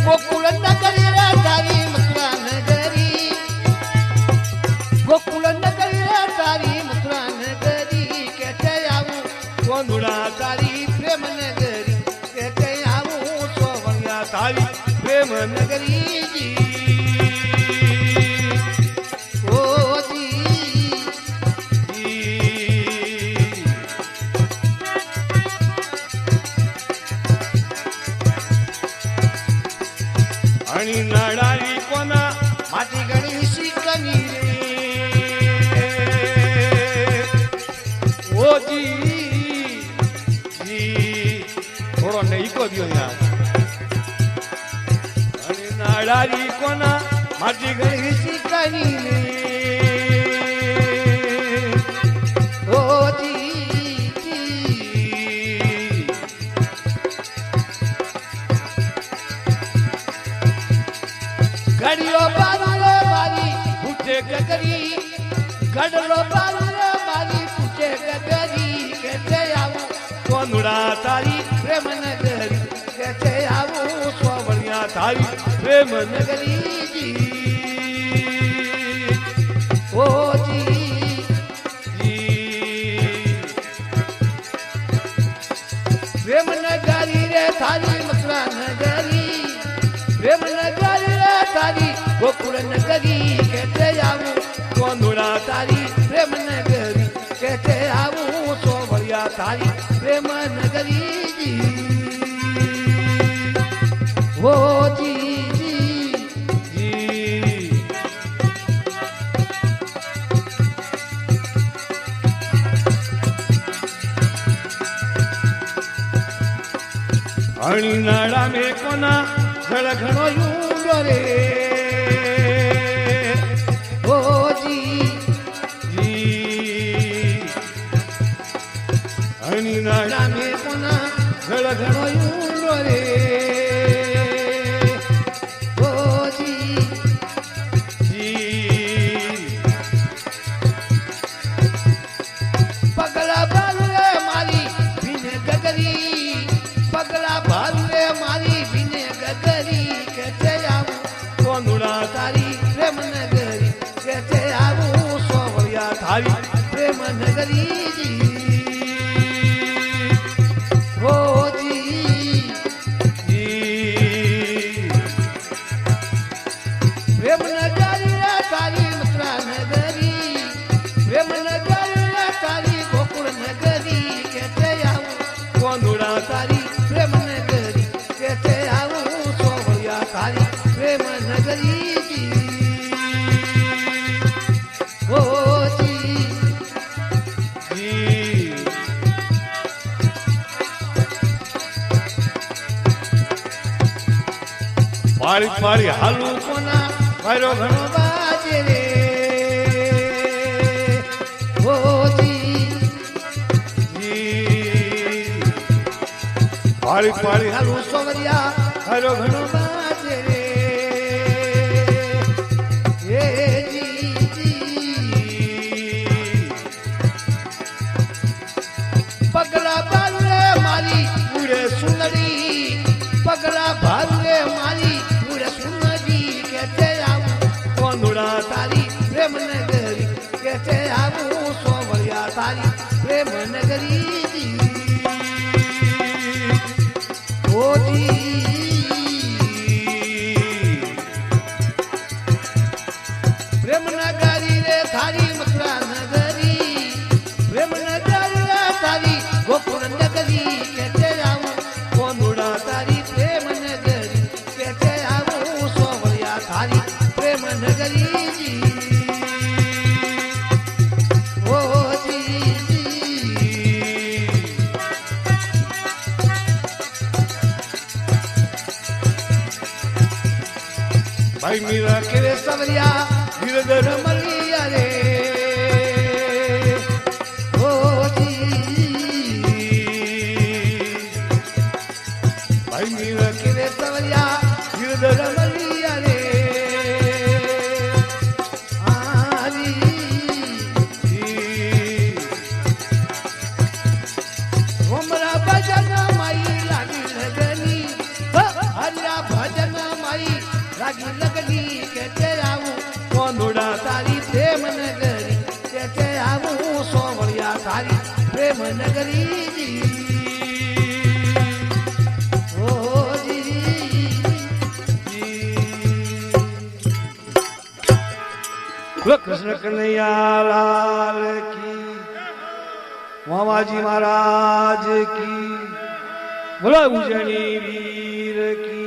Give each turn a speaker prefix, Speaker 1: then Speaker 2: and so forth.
Speaker 1: गोकुल नगरी रे तारी मथुरा नगरी गोकुल नगरी रे तारी मथुरा नगरी कहते आऊं गोंधुड़ा तारी प्रेम नगरी कहते आऊं सोवरिया तारी प्रेम नगरी जी ओ जी आणि नाडारी कोना माटी गणी शिकनी रे ओ जी जी थोड़ो नहीं को दियो यार आणि नाडारी कोना माटी गणी शिकनी रे ओ जी घड़ियो बारूले मारी फूटे गगरी घड़लो बारूले मारी फूटे गगरी कहते आऊं गोंधुड़ा तारी प्रेम नगरी कहते आऊं सोवरिया तारी प्रेम नगरी जी ओ जी जी प्रेम नगरी रे थारी मथुरा नगरी प्रेम नगरी तारी गोकुल नगरी कहते आऊं गोंधुड़ा तारी प्रेम नगरी कहते आऊं सोवरिया तारी प्रेम नगरी जी ओ जी जी जी अणी नाड़ा में कोना घड़ घणो यूंडो रे ओ जी जी अणी नाड़ा में कोना घड़ घणो यूंडो रे ओ जी जी पगला बालुए मारी बिने गगरी पगला बालुए मारी बिने गगरी कहते आऊं गोंधुड़ा तारी प्रेम नगरी कहते आऊं सोवरिया तारी प्रेम नगरी जी ओ जी जी प्रेम नगरी रे तारी मथुरा नगरी प्रेम नगरी रे तारी गोकुल नगरी कहते आऊं गोंधुड़ा तारी प्रेम नगरी कहते आऊं सोवरिया तारी प्रेम नगरी जी ओ जी जी पारी पारी हालू कोना मारो घणो बाजे रे ओ जी जी पारी पारी हालू सोवरिया मारो घणो बाजे रे पगला बालुए मारी पूरे सुंदरी पगला बालुए मारी पूरे सुंदरी कहते आऊं गोंधुड़ा तारी प्रेम नगरी कहते आऊं सोवरिया तारी प्रेम नगरी जी ओ जी प्रेम नगरी रे थारी मथुरा नगरी प्रेम नगरी रे थारी गोकुल नगरी कहते आऊं गोंधुड़ा तारी प्रेम नगरी कहते आऊं सोवरिया तारी प्रेम नगरी जी ओ जी जी भाई मीरा के सवरिया गिरधर मलिया रे सवरिया गिरधर मलिया रे आरी हमरा भजन माई लागी लगनी हरिया भजन ભાગી લગડી કે તે આવું કોનુડા તારી પ્રેમ નગરી કે તે આવું સોવળિયા તારી પ્રેમ નગરી કૃષ્ણ કનૈયા લાલ કી મામાજી મહારાજ કી બોલો ઉજણી વીર કી